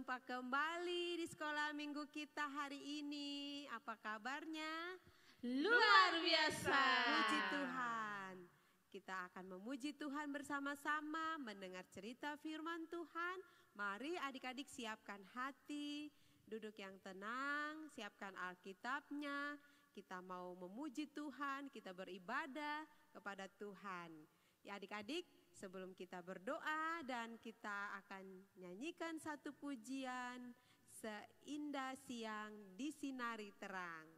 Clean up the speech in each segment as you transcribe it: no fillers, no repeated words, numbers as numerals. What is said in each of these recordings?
berjumpa kembali di sekolah minggu kita hari ini. Apa kabarnya? Luar biasa. Puji Tuhan. Kita akan memuji Tuhan bersama-sama, mendengar cerita firman Tuhan. Mari adik-adik siapkan hati, duduk yang tenang, siapkan Alkitabnya. Kita mau memuji Tuhan, kita beribadah kepada Tuhan. Ya adik-adik, sebelum kita berdoa dan kita akan nyanyikan satu pujian, Seindah Siang Disinari Terang.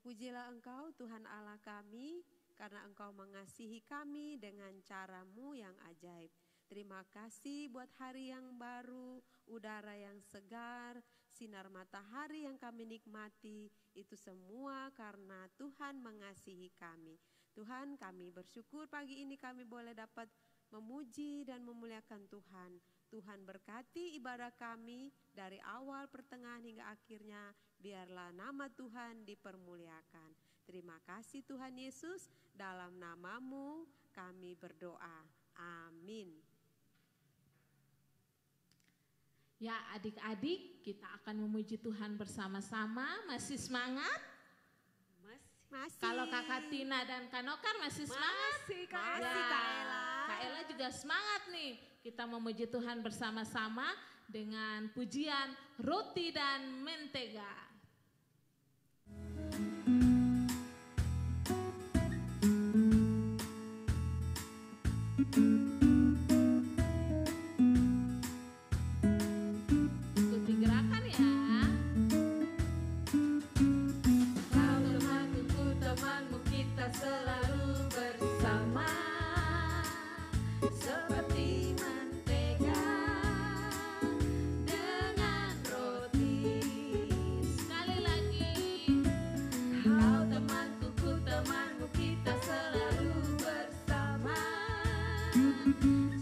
Terpujilah Engkau Tuhan Allah kami, karena Engkau mengasihi kami dengan cara-Mu yang ajaib. Terima kasih buat hari yang baru, udara yang segar, sinar matahari yang kami nikmati. Itu semua karena Tuhan mengasihi kami. Tuhan, kami bersyukur pagi ini kami boleh dapat memuji dan memuliakan Tuhan. Tuhan berkati ibadah kami dari awal, pertengahan hingga akhirnya. Biarlah nama Tuhan dipermuliakan. Terima kasih Tuhan Yesus, dalam nama-Mu kami berdoa. Amin. Ya adik-adik, kita akan memuji Tuhan bersama-sama. Masih semangat? Masih. Kalau Kakak Tina dan Kak Nokar masih semangat? Masih Kak Ya, Ella. Kak Ella juga semangat nih. Kita memuji Tuhan bersama-sama dengan pujian Roti dan Mentega. Ikuti gerakan ya. Kau temanku, temanmu, kita selalu bersama, seperti mentega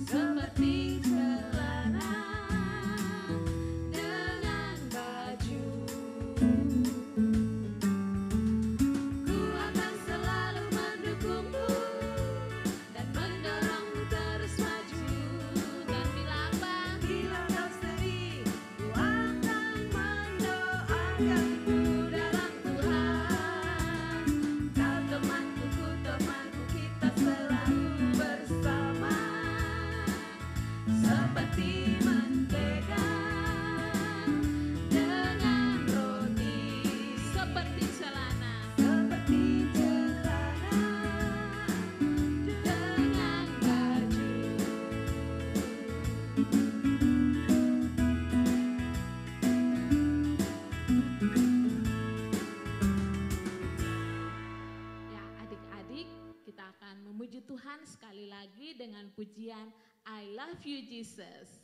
seperti celana dengan baju. Ku akan selalu mendukungmu dan mendorongmu terus maju. Dan bila kau sedih, ku akan mendoakanmu dalam Tuhan. Kau temanku, ku temanku, kita selalu bersama. Seperti mentega dengan roti, seperti celana dengan baju. Ya, adik-adik, kita akan memuji Tuhan sekali lagi dengan pujian I Love You Jesus.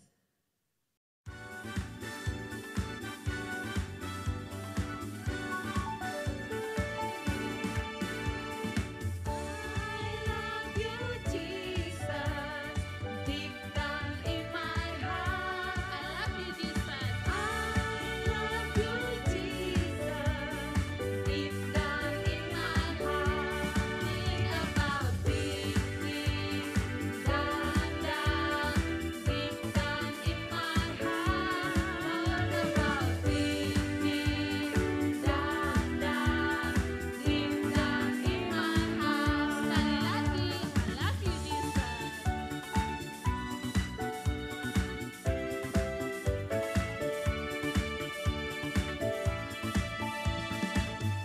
I love you Jesus, deep down in my heart. I love you Jesus. I love you Jesus, deep down in my heart. Think about deep down, deep down in my heart. Talk about deep down, deep down in my heart. Sekali lagi, I love you Jesus.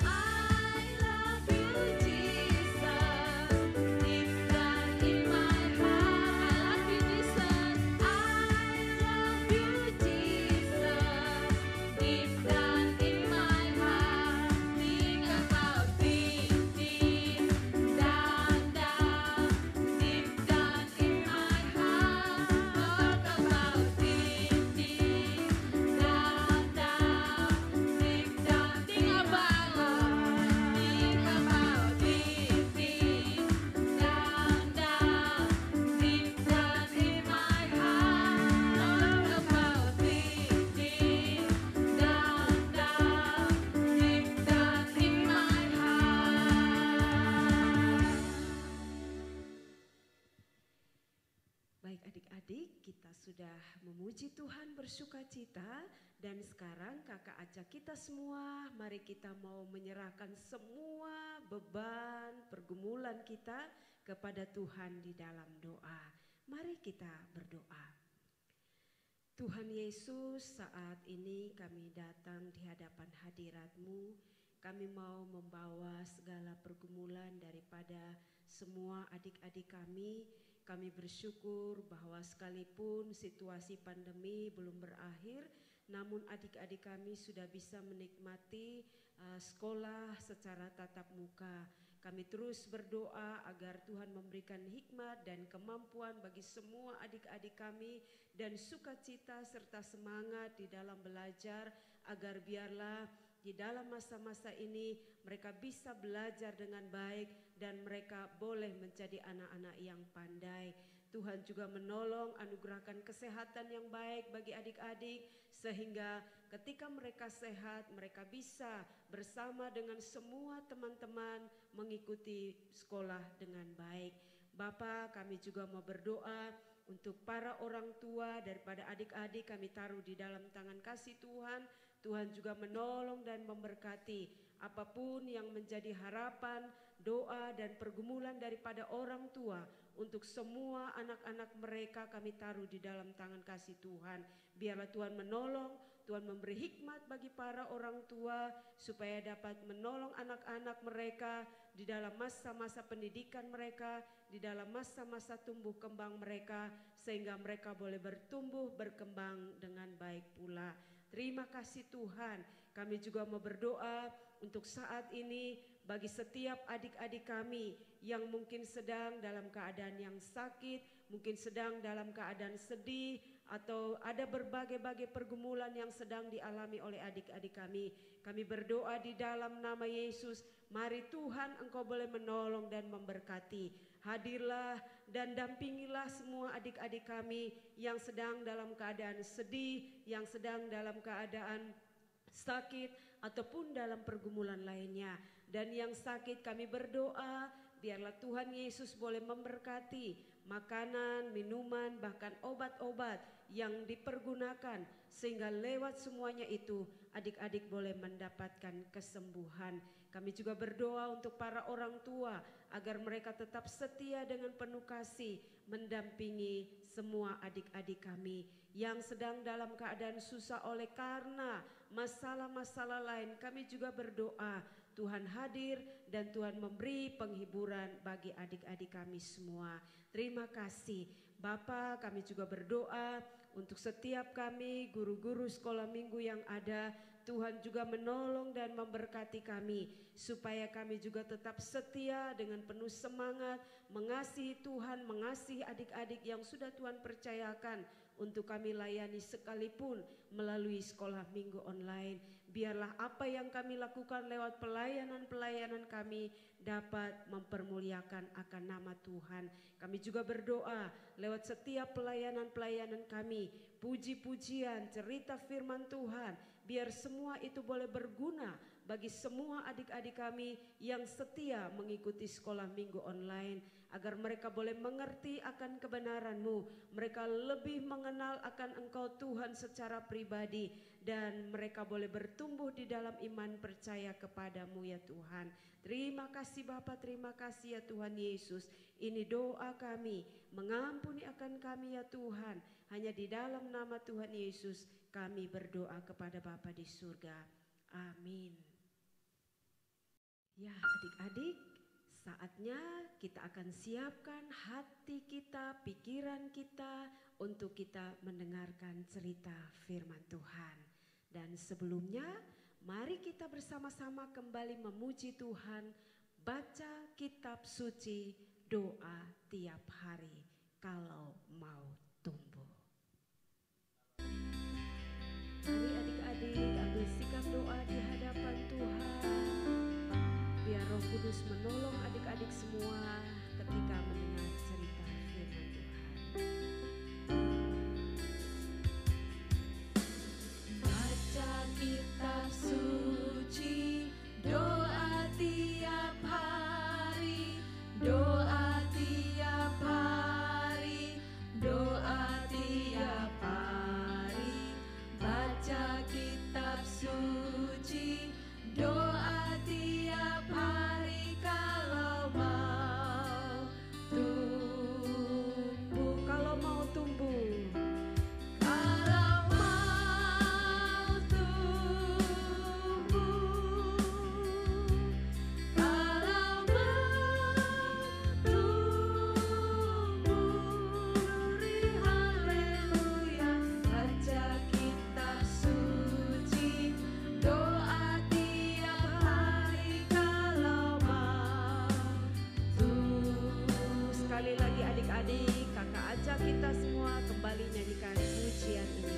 I love you Jesus, deep down in my heart. I love you Jesus. I love you Jesus, deep down in my heart. Think about deep down, deep down in my heart. Talk about deep down, deep down. Think about deep down, deep down in my heart. Talk about deep down, deep down in my heart. Baik adik-adik, kita sudah memuji Tuhan bersukacita dan sekarang kakak ajak kita semua, mari kita mau menyerahkan semua beban pergumulan kita kepada Tuhan di dalam doa. Mari kita berdoa. Tuhan Yesus, saat ini kami datang di hadapan hadirat-Mu. Kami mau membawa segala pergumulan daripada semua adik-adik kami. Kami bersyukur bahwa sekalipun situasi pandemi belum berakhir, namun adik-adik kami sudah bisa menikmati sekolah secara tatap muka. Kami terus berdoa agar Tuhan memberikan hikmat dan kemampuan bagi semua adik-adik kami dan sukacita serta semangat di dalam belajar, agar biarlah di dalam masa-masa ini mereka bisa belajar dengan baik dan mereka boleh menjadi anak-anak yang pandai. Tuhan juga menolong, anugerahkan kesehatan yang baik bagi adik-adik sehingga ketika mereka sehat mereka bisa bersama dengan semua teman-teman mengikuti sekolah dengan baik. Bapa, kami juga mau berdoa untuk para orang tua daripada adik-adik, kami taruh di dalam tangan kasih Tuhan. Tuhan juga menolong dan memberkati apapun yang menjadi harapan, doa dan pergumulan daripada orang tua. Untuk semua anak-anak mereka kami taruh di dalam tangan kasih Tuhan. Biarlah Tuhan menolong, Tuhan memberi hikmat bagi para orang tua supaya dapat menolong anak-anak mereka di dalam masa-masa pendidikan mereka, di dalam masa-masa tumbuh kembang mereka, sehingga mereka boleh bertumbuh berkembang dengan baik pula. Terima kasih Tuhan. Kami juga mau berdoa untuk saat ini bagi setiap adik-adik kami yang mungkin sedang dalam keadaan yang sakit, mungkin sedang dalam keadaan sedih, atau ada berbagai-bagai pergumulan yang sedang dialami oleh adik-adik kami. Kami berdoa di dalam nama Yesus, mari Tuhan Engkau boleh menolong dan memberkati. Hadirlah dan dampingilah semua adik-adik kami yang sedang dalam keadaan sedih, yang sedang dalam keadaan sakit ataupun dalam pergumulan lainnya. Dan yang sakit kami berdoa, biarlah Tuhan Yesus boleh memberkati makanan, minuman, bahkan obat-obat yang dipergunakan, sehingga lewat semuanya itu adik-adik boleh mendapatkan kesembuhan. Kami juga berdoa untuk para orang tua agar mereka tetap setia dengan penuh kasih mendampingi semua adik-adik kami yang sedang dalam keadaan susah oleh karena masalah-masalah lain. Kami juga berdoa Tuhan hadir dan Tuhan memberi penghiburan bagi adik-adik kami semua. Terima kasih Bapa. Kami juga berdoa untuk setiap kami guru-guru sekolah minggu yang ada. Tuhan juga menolong dan memberkati kami supaya kami juga tetap setia dengan penuh semangat mengasihi Tuhan, mengasihi adik-adik yang sudah Tuhan percayakan untuk kami layani sekalipun melalui sekolah minggu online. Biarlah apa yang kami lakukan lewat pelayanan-pelayanan kami dapat mempermuliakan akan nama Tuhan. Kami juga berdoa lewat setiap pelayanan-pelayanan kami, puji-pujian, cerita firman Tuhan, biar semua itu boleh berguna bagi semua adik-adik kami yang setia mengikuti sekolah minggu online, agar mereka boleh mengerti akan kebenaran-Mu, mereka lebih mengenal akan Engkau Tuhan secara pribadi, dan mereka boleh bertumbuh di dalam iman percaya kepada-Mu ya Tuhan. Terima kasih Bapa, terima kasih ya Tuhan Yesus. Ini doa kami, mengampuni akan kami ya Tuhan. Hanya di dalam nama Tuhan Yesus kami berdoa kepada Bapa di surga. Amin. Ya adik-adik, saatnya kita akan siapkan hati kita, pikiran kita untuk kita mendengarkan cerita firman Tuhan. Dan sebelumnya, mari kita bersama-sama kembali memuji Tuhan, baca kitab suci, doa tiap hari kalau mau tumbuh. Mari adik-adik ambil sikap doa di hadapan Tuhan. Biar Roh Kudus menolong adik-adik semua ketika mendengar cerita firman Tuhan. Baca kitab suci, doa tiap hari, doa tiap hari, doa tiap hari. Baca kitab suci, doa tiap hari kalau mau tumbuh. Kalau mau tumbuh, Kalau mau tumbuh, kalau mau tumbuh, glory haleluya. Baca kitab suci, doa tiap hari kalau mau tumbuh. sekali lagi adik-adik, kakak ajak kita semua kembali nyanyikan pujian ini.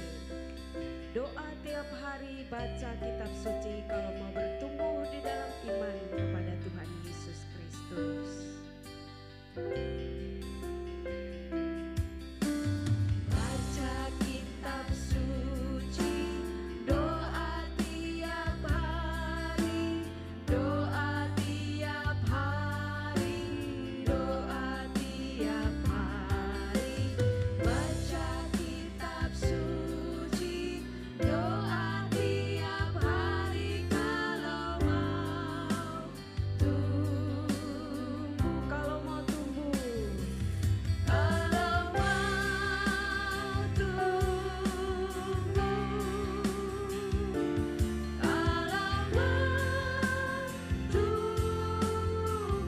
Doa tiap hari, baca kitab suci kalau mau bertumbuh di dalam iman kepada Tuhan Yesus Kristus. Baca kitab suci, doa tiap hari, doa tiap hari, doa tiap hari. Baca kitab suci, doa tiap hari kalau mau tumbuh. Kalau mau tumbuh, Kalau mau tumbuh, kalau mau tumbuh,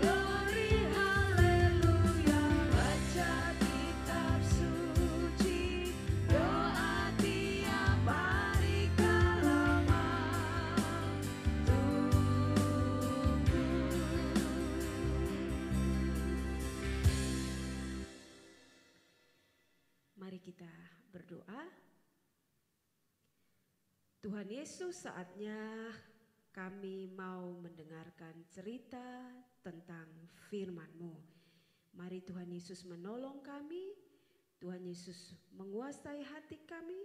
glory haleluya. Baca kitab suci, doa tiap hari kalau mau tumbuh. mari kita berdoa. Tuhan Yesus, saatnya kami mau mendengarkan cerita tentang firman-Mu. Mari Tuhan Yesus menolong kami, Tuhan Yesus menguasai hati kami,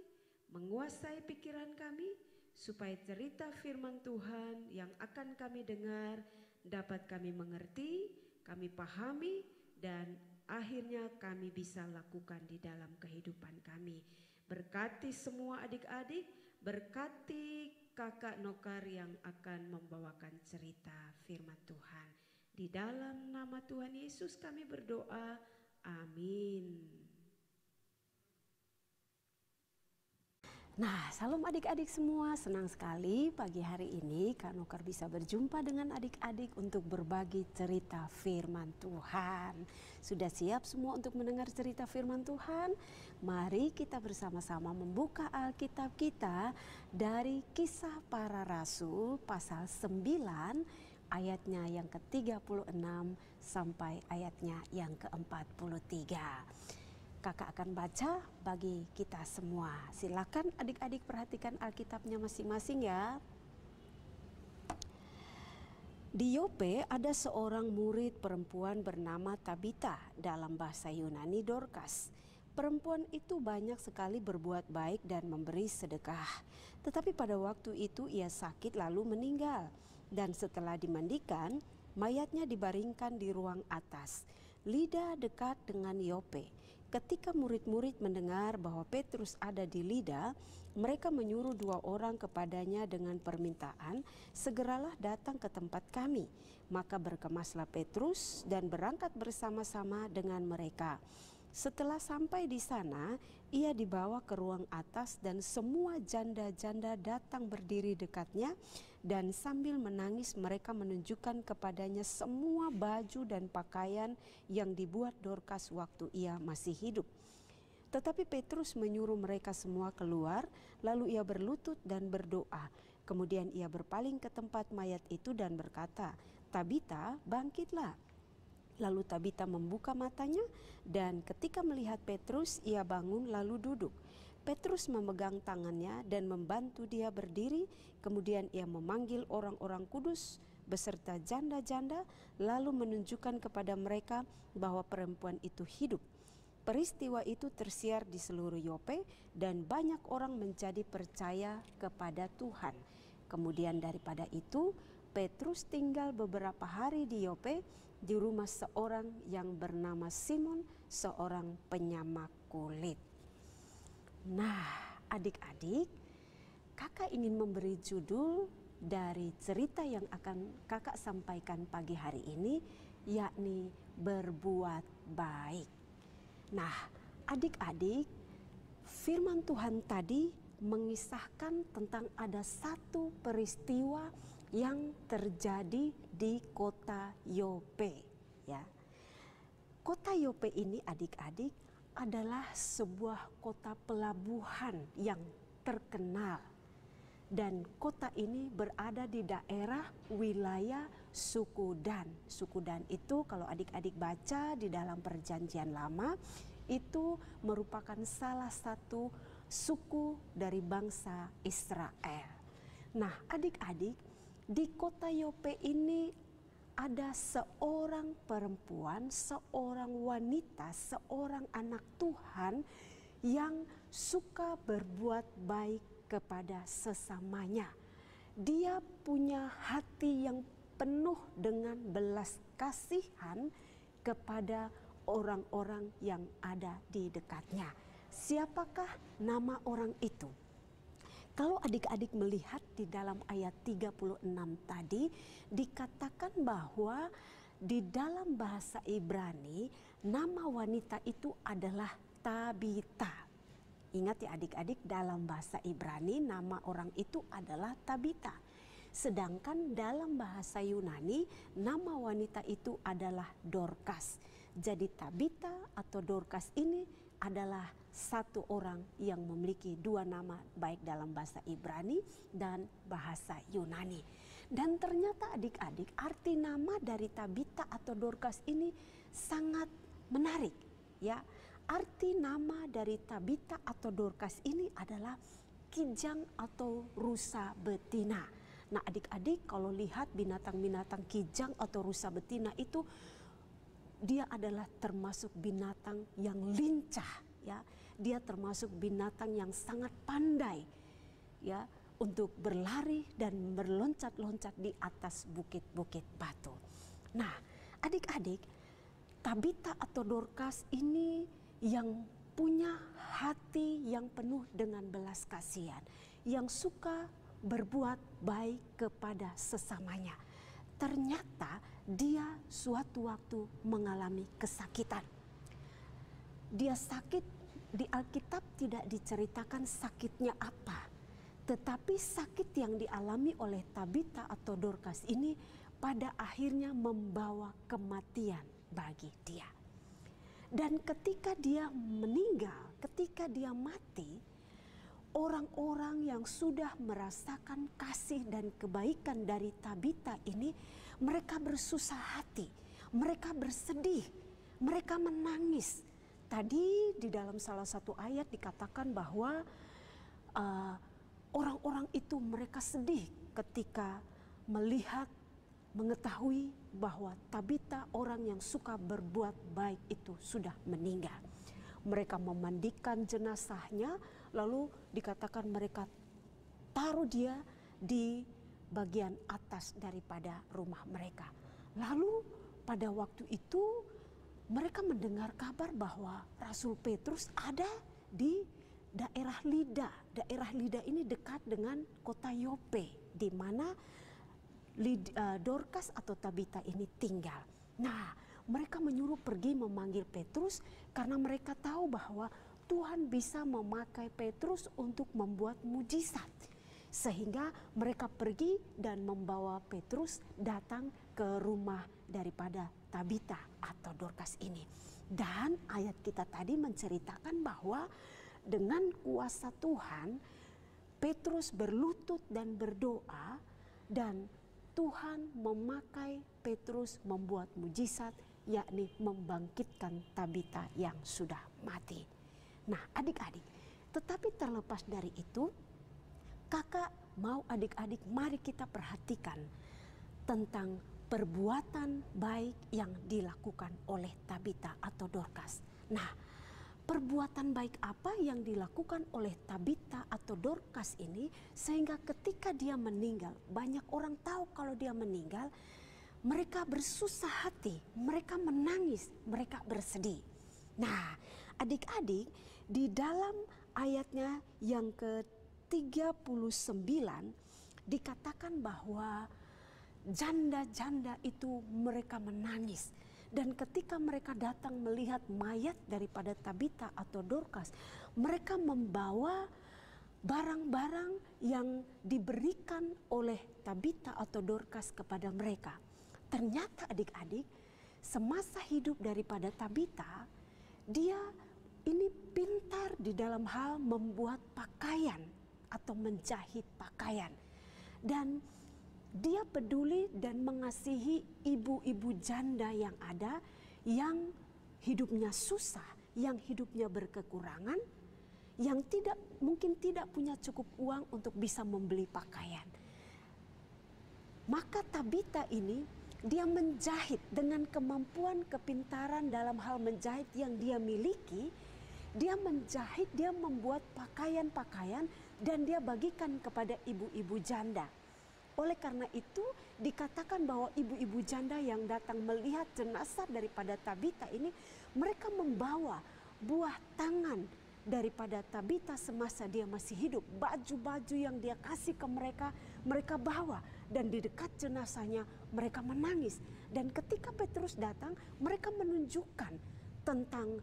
menguasai pikiran kami, supaya cerita firman Tuhan yang akan kami dengar dapat kami mengerti, kami pahami, dan akhirnya kami bisa lakukan di dalam kehidupan kami. Berkati semua adik-adik, berkati kakak Nokar yang akan membawakan cerita firman Tuhan. Di dalam nama Tuhan Yesus kami berdoa, amin. Nah, salam adik-adik semua, senang sekali pagi hari ini Kak Nokar bisa berjumpa dengan adik-adik untuk berbagi cerita firman Tuhan. Sudah siap semua untuk mendengar cerita firman Tuhan? Mari kita bersama-sama membuka Alkitab kita dari Kisah Para Rasul pasal 9 ayatnya yang ke-36 sampai ayatnya yang ke-43. Kakak akan baca bagi kita semua. Silakan adik-adik perhatikan Alkitabnya masing-masing ya. Di Yope ada seorang murid perempuan bernama Tabita, dalam bahasa Yunani Dorcas. Perempuan itu banyak sekali berbuat baik dan memberi sedekah. Tetapi pada waktu itu ia sakit lalu meninggal. Dan setelah dimandikan, mayatnya dibaringkan di ruang atas. Lida dekat dengan Yope. Ketika murid-murid mendengar bahwa Petrus ada di Lida, mereka menyuruh 2 orang kepadanya dengan permintaan, segeralah datang ke tempat kami. Maka berkemaslah Petrus dan berangkat bersama-sama dengan mereka. Setelah sampai di sana, ia dibawa ke ruang atas dan semua janda-janda datang berdiri dekatnya, dan sambil menangis mereka menunjukkan kepadanya semua baju dan pakaian yang dibuat Dorcas waktu ia masih hidup. Tetapi Petrus menyuruh mereka semua keluar, lalu ia berlutut dan berdoa. Kemudian ia berpaling ke tempat mayat itu dan berkata, "Tabita, bangkitlah." Lalu Tabita membuka matanya dan ketika melihat Petrus ia bangun lalu duduk. Petrus memegang tangannya dan membantu dia berdiri. Kemudian ia memanggil orang-orang kudus beserta janda-janda lalu menunjukkan kepada mereka bahwa perempuan itu hidup. Peristiwa itu tersiar di seluruh Yope dan banyak orang menjadi percaya kepada Tuhan. Kemudian daripada itu Petrus tinggal beberapa hari di Yope di rumah seorang yang bernama Simon, seorang penyamak kulit. Nah, adik-adik, kakak ingin memberi judul dari cerita yang akan kakak sampaikan pagi hari ini, yakni berbuat baik. Nah, adik-adik, firman Tuhan tadi mengisahkan tentang ada satu peristiwa yang terjadi di kota Yope, ya. Kota Yope ini adik-adik adalah sebuah kota pelabuhan yang terkenal. Dan kota ini berada di daerah wilayah suku Dan. Suku Dan itu kalau adik-adik baca di dalam Perjanjian Lama, itu merupakan salah satu suku dari bangsa Israel. Nah, adik-adik, di kota Yope ini ada seorang perempuan, seorang wanita, seorang anak Tuhan yang suka berbuat baik kepada sesamanya. Dia punya hati yang penuh dengan belas kasihan kepada orang-orang yang ada di dekatnya. Siapakah nama orang itu? Kalau adik-adik melihat di dalam ayat 36 tadi, dikatakan bahwa di dalam bahasa Ibrani nama wanita itu adalah Tabita. Ingat ya adik-adik, dalam bahasa Ibrani nama orang itu adalah Tabita. Sedangkan dalam bahasa Yunani nama wanita itu adalah Dorcas. Jadi Tabita atau Dorcas ini adalah satu orang yang memiliki 2 nama baik dalam bahasa Ibrani dan bahasa Yunani. Dan ternyata adik-adik arti nama dari Tabita atau Dorcas ini sangat menarik, ya. Arti nama dari Tabita atau Dorcas ini adalah kijang atau rusa betina. Nah adik-adik kalau lihat binatang-binatang kijang atau rusa betina itu, dia adalah termasuk binatang yang lincah, ya. Dia termasuk binatang yang sangat pandai, ya, untuk berlari dan berloncat-loncat di atas bukit-bukit batu. Nah adik-adik, Tabita atau Dorcas ini yang punya hati yang penuh dengan belas kasihan, yang suka berbuat baik kepada sesamanya. Ternyata dia suatu waktu mengalami kesakitan. Dia sakit, di Alkitab tidak diceritakan sakitnya apa. Tetapi sakit yang dialami oleh Tabita atau Dorcas ini pada akhirnya membawa kematian bagi dia. Dan ketika dia meninggal, ketika dia mati, orang-orang yang sudah merasakan kasih dan kebaikan dari Tabita ini, mereka bersusah hati, mereka bersedih, mereka menangis. Tadi di dalam salah satu ayat dikatakan bahwa orang-orang itu mereka sedih ketika melihat, mengetahui bahwa Tabita, orang yang suka berbuat baik itu, sudah meninggal. Mereka memandikan jenazahnya, lalu dikatakan mereka taruh dia di bagian atas daripada rumah mereka. Lalu pada waktu itu mereka mendengar kabar bahwa Rasul Petrus ada di daerah Lida. Daerah Lida ini dekat dengan kota Yope, di mana Dorcas atau Tabita ini tinggal. Nah, mereka menyuruh pergi memanggil Petrus karena mereka tahu bahwa Tuhan bisa memakai Petrus untuk membuat mujizat. Sehingga mereka pergi dan membawa Petrus datang ke rumah daripada Tabita atau Dorcas ini. Dan ayat kita tadi menceritakan bahwa dengan kuasa Tuhan, Petrus berlutut dan berdoa, dan Tuhan memakai Petrus membuat mujizat, yakni membangkitkan Tabita yang sudah mati. Nah adik-adik, tetapi terlepas dari itu, kakak mau adik-adik mari kita perhatikan tentang perbuatan baik yang dilakukan oleh Tabita atau Dorcas. Nah, perbuatan baik apa yang dilakukan oleh Tabita atau Dorcas ini sehingga ketika dia meninggal, banyak orang tahu kalau dia meninggal, mereka bersusah hati, mereka menangis, mereka bersedih. Nah, adik-adik, di dalam ayatnya yang ke-39 dikatakan bahwa janda-janda itu mereka menangis. Dan ketika mereka datang melihat mayat daripada Tabita atau Dorcas, mereka membawa barang-barang yang diberikan oleh Tabita atau Dorcas kepada mereka. Ternyata adik-adik, semasa hidup daripada Tabita, dia ini pintar di dalam hal membuat pakaian atau menjahit pakaian. Dan dia peduli dan mengasihi ibu-ibu janda yang ada, yang hidupnya susah, yang hidupnya berkekurangan, yang mungkin tidak punya cukup uang untuk bisa membeli pakaian. Maka Tabita ini dia menjahit dengan kemampuan kepintaran dalam hal menjahit yang dia miliki. Dia menjahit, dia membuat pakaian-pakaian dan dia bagikan kepada ibu-ibu janda. Oleh karena itu dikatakan bahwa ibu-ibu janda yang datang melihat jenazah daripada Tabita ini, mereka membawa buah tangan daripada Tabita semasa dia masih hidup. Baju-baju yang dia kasih ke mereka, mereka bawa. Dan di dekat jenazahnya mereka menangis. Dan ketika Petrus datang, mereka menunjukkan tentang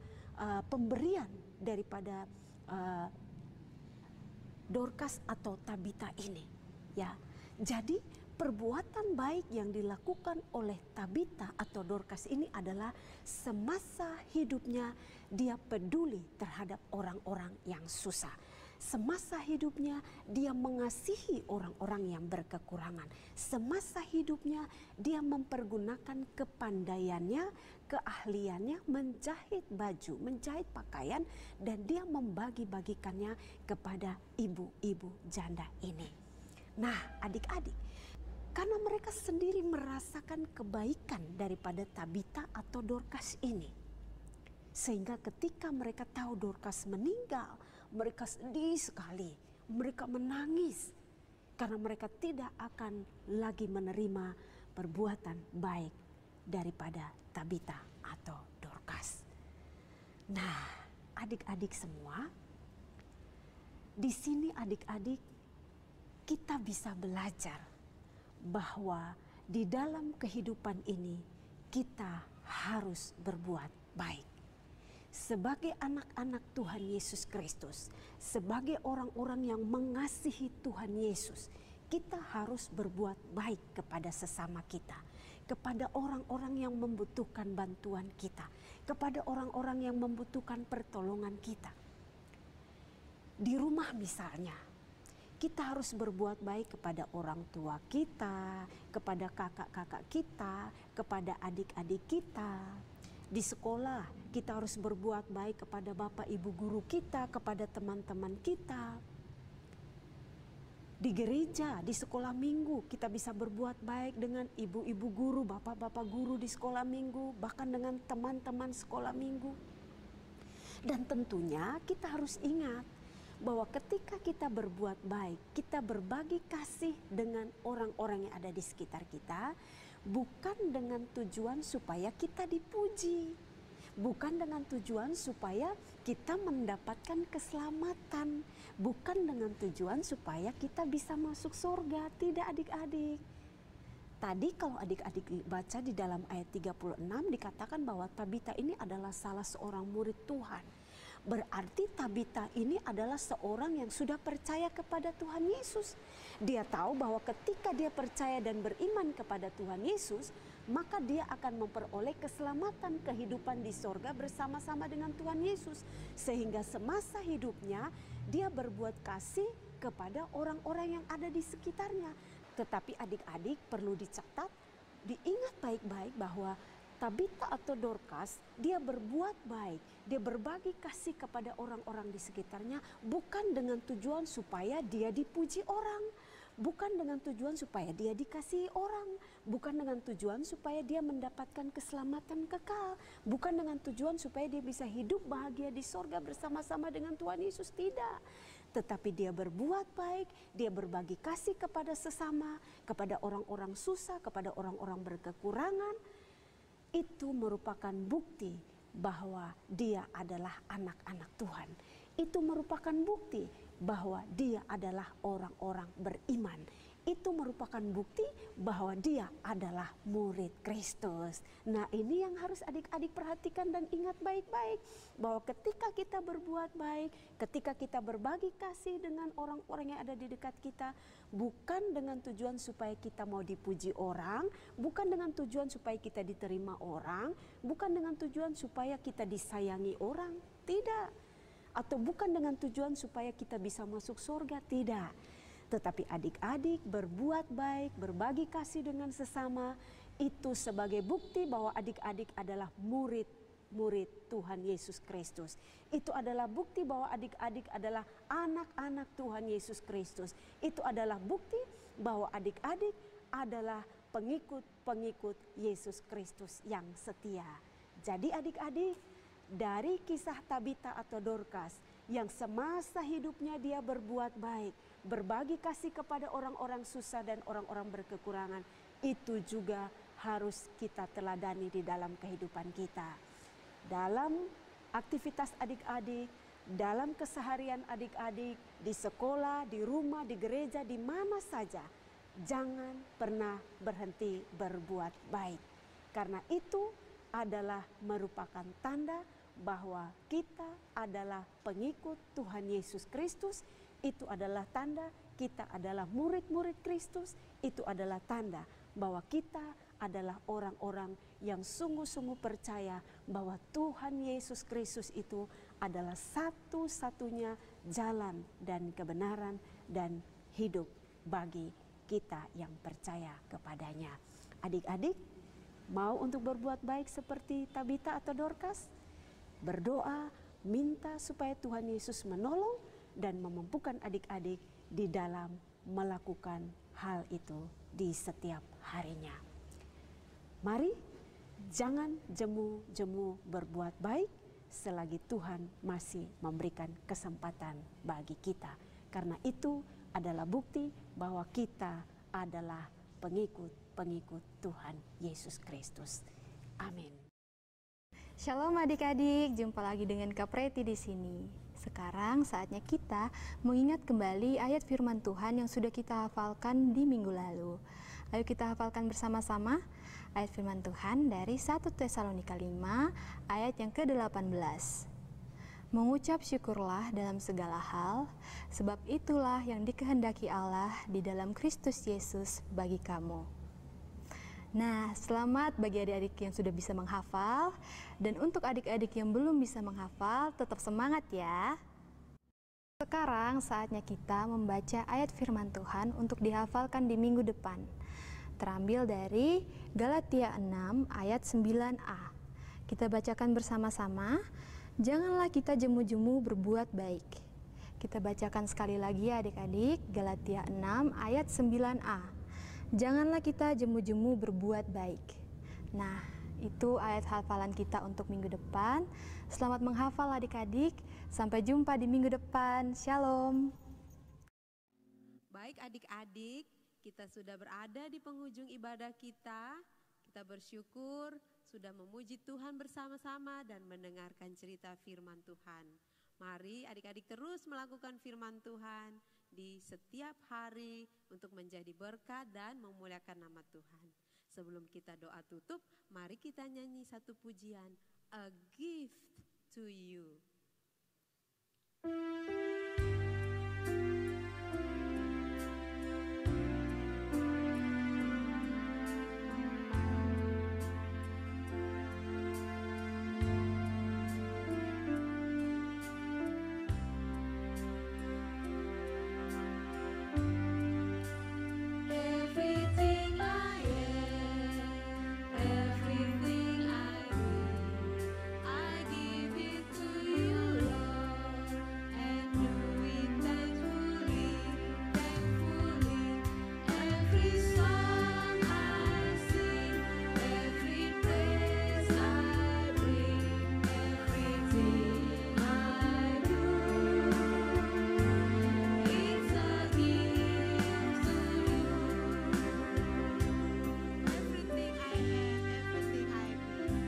pemberian daripada Dorcas atau Tabita ini, ya. Jadi perbuatan baik yang dilakukan oleh Tabita atau Dorcas ini adalah semasa hidupnya dia peduli terhadap orang-orang yang susah. Semasa hidupnya dia mengasihi orang-orang yang berkekurangan. Semasa hidupnya dia mempergunakan kepandaiannya, keahliannya menjahit baju, menjahit pakaian, dan dia membagi-bagikannya kepada ibu-ibu janda ini. Nah adik-adik, karena mereka sendiri merasakan kebaikan daripada Tabita atau Dorcas ini. Sehingga ketika mereka tahu Dorcas meninggal, mereka sedih sekali, mereka menangis. Karena mereka tidak akan lagi menerima perbuatan baik daripada Tabita atau Dorcas. Nah, adik-adik semua, di sini adik-adik kita bisa belajar bahwa di dalam kehidupan ini kita harus berbuat baik. Sebagai anak-anak Tuhan Yesus Kristus, sebagai orang-orang yang mengasihi Tuhan Yesus, kita harus berbuat baik kepada sesama kita, kepada orang-orang yang membutuhkan bantuan kita, kepada orang-orang yang membutuhkan pertolongan kita. Di rumah misalnya, kita harus berbuat baik kepada orang tua kita, kepada kakak-kakak kita, kepada adik-adik kita. Di sekolah, kita harus berbuat baik kepada bapak ibu guru kita, kepada teman-teman kita. Di gereja, di sekolah minggu, kita bisa berbuat baik dengan ibu-ibu guru, bapak-bapak guru di sekolah minggu, bahkan dengan teman-teman sekolah minggu. Dan tentunya kita harus ingat bahwa ketika kita berbuat baik, kita berbagi kasih dengan orang-orang yang ada di sekitar kita, bukan dengan tujuan supaya kita dipuji, bukan dengan tujuan supaya kita mendapatkan keselamatan, bukan dengan tujuan supaya kita bisa masuk surga. Tidak adik-adik. Tadi kalau adik-adik baca di dalam ayat 36 dikatakan bahwa Tabita ini adalah salah seorang murid Tuhan. Berarti Tabita ini adalah seorang yang sudah percaya kepada Tuhan Yesus. Dia tahu bahwa ketika dia percaya dan beriman kepada Tuhan Yesus, maka dia akan memperoleh keselamatan kehidupan di sorga bersama-sama dengan Tuhan Yesus. Sehingga semasa hidupnya dia berbuat kasih kepada orang-orang yang ada di sekitarnya. Tetapi adik-adik perlu dicatat, diingat baik-baik bahwa Tabita atau Dorcas, dia berbuat baik, dia berbagi kasih kepada orang-orang di sekitarnya, bukan dengan tujuan supaya dia dipuji orang, bukan dengan tujuan supaya dia dikasihi orang, bukan dengan tujuan supaya dia mendapatkan keselamatan kekal, bukan dengan tujuan supaya dia bisa hidup bahagia di sorga bersama-sama dengan Tuhan Yesus, tidak. Tetapi dia berbuat baik, dia berbagi kasih kepada sesama, kepada orang-orang susah, kepada orang-orang berkekurangan. Itu merupakan bukti bahwa dia adalah anak-anak Tuhan. Itu merupakan bukti bahwa dia adalah orang-orang beriman. Itu merupakan bukti bahwa dia adalah murid Kristus. Nah, ini yang harus adik-adik perhatikan dan ingat baik-baik. Bahwa ketika kita berbuat baik, ketika kita berbagi kasih dengan orang-orang yang ada di dekat kita, bukan dengan tujuan supaya kita mau dipuji orang, bukan dengan tujuan supaya kita diterima orang, bukan dengan tujuan supaya kita disayangi orang, tidak. Atau bukan dengan tujuan supaya kita bisa masuk surga, tidak. Tetapi adik-adik berbuat baik, berbagi kasih dengan sesama, itu sebagai bukti bahwa adik-adik adalah murid Tuhan Yesus Kristus. Itu adalah bukti bahwa adik-adik adalah anak-anak Tuhan Yesus Kristus. Itu adalah bukti bahwa adik-adik adalah pengikut-pengikut Yesus Kristus yang setia. Jadi adik-adik, dari kisah Tabita atau Dorcas yang semasa hidupnya dia berbuat baik, berbagi kasih kepada orang-orang susah dan orang-orang berkekurangan, itu juga harus kita teladani di dalam kehidupan kita. Dalam aktivitas adik-adik, dalam keseharian adik-adik, di sekolah, di rumah, di gereja, di mana saja, jangan pernah berhenti berbuat baik. Karena itu adalah merupakan tanda bahwa kita adalah pengikut Tuhan Yesus Kristus. Itu adalah tanda kita adalah murid-murid Kristus. Itu adalah tanda bahwa kita adalah orang-orang yang sungguh-sungguh percaya bahwa Tuhan Yesus Kristus itu adalah satu-satunya jalan dan kebenaran dan hidup bagi kita yang percaya kepadanya. Adik-adik, mau untuk berbuat baik seperti Tabita atau Dorcas? Berdoa, minta supaya Tuhan Yesus menolong dan memampukan adik-adik di dalam melakukan hal itu di setiap harinya. Mari jangan jemu-jemu berbuat baik selagi Tuhan masih memberikan kesempatan bagi kita. Karena itu adalah bukti bahwa kita adalah pengikut Tuhan Yesus Kristus. Amin. Shalom adik-adik, jumpa lagi dengan Kak Preti di sini. Sekarang saatnya kita mengingat kembali ayat firman Tuhan yang sudah kita hafalkan di minggu lalu. Ayo kita hafalkan bersama-sama ayat firman Tuhan dari 1 Tesalonika 5 ayat yang ke-18. Mengucap syukurlah dalam segala hal, sebab itulah yang dikehendaki Allah di dalam Kristus Yesus bagi kamu. Nah, selamat bagi adik-adik yang sudah bisa menghafal, dan untuk adik-adik yang belum bisa menghafal, tetap semangat ya. Sekarang saatnya kita membaca ayat firman Tuhan untuk dihafalkan di minggu depan. Terambil dari Galatia 6 ayat 9a. Kita bacakan bersama-sama, janganlah kita jemu-jemu berbuat baik. Kita bacakan sekali lagi ya adik-adik, Galatia 6 ayat 9a. Janganlah kita jemu-jemu berbuat baik. Nah, itu ayat hafalan kita untuk minggu depan. Selamat menghafal adik-adik. Sampai jumpa di minggu depan. Shalom. Baik adik-adik, kita sudah berada di penghujung ibadah kita. Kita bersyukur sudah memuji Tuhan bersama-sama dan mendengarkan cerita firman Tuhan. Mari adik-adik terus melakukan firman Tuhan di setiap hari untuk menjadi berkat dan memuliakan nama Tuhan. Sebelum kita doa tutup, mari kita nyanyi satu pujian, A Gift to You. Everything I am, everything I need, I give it to you, Lord, and do it thankfully, thankfully. Every song I sing, every praise I bring, everything I do, it's a gift to you. Everything I am, everything I need.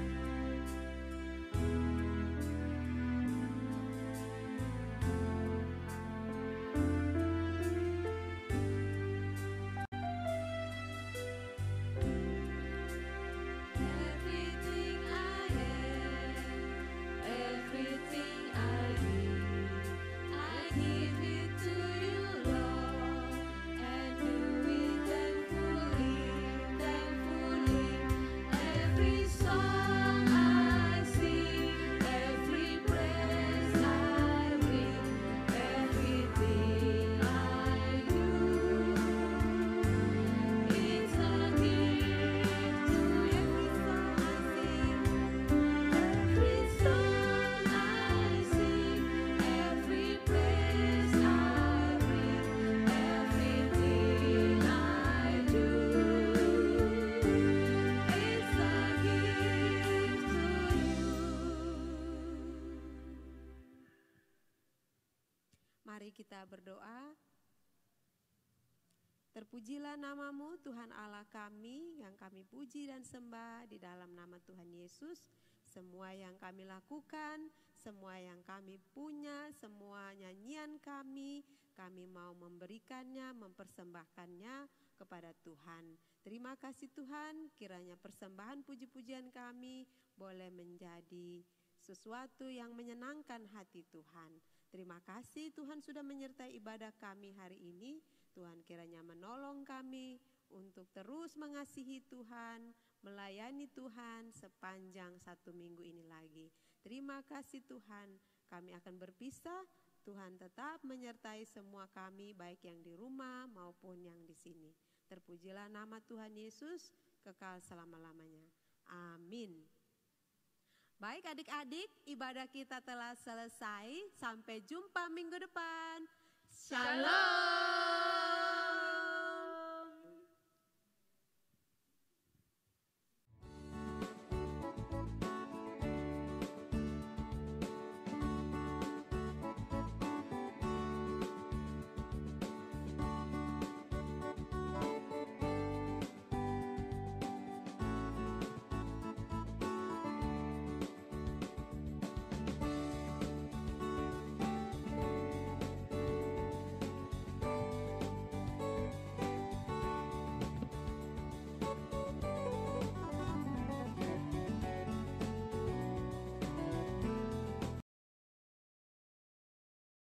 Everything I am, everything I need, I give it to you, Lord, and do it thankfully, thankfully. Every song I sing, every praise I bring, everything I do, it's a gift to every song I sing, every praise I bring, everything I do, it's a gift to you. Mari kita berdoa. Terpujilah namamu Tuhan Allah kami yang kami puji dan sembah di dalam nama Tuhan Yesus. Semua yang kami lakukan, semua yang kami punya, semua nyanyian kami mau memberikannya, mempersembahkannya kepada Tuhan. Terima kasih Tuhan, kiranya persembahan puji-pujian kami boleh menjadi sesuatu yang menyenangkan hati Tuhan. Terima kasih Tuhan sudah menyertai ibadah kami hari ini. Tuhan kiranya menolong kami untuk terus mengasihi Tuhan, melayani Tuhan sepanjang 1 minggu ini lagi. Terima kasih Tuhan, kami akan berpisah. Tuhan tetap menyertai semua kami, baik yang di rumah maupun yang di sini. Terpujilah nama Tuhan Yesus, kekal selama-lamanya. Amin. Baik adik-adik, ibadah kita telah selesai. Sampai jumpa minggu depan. Shalom.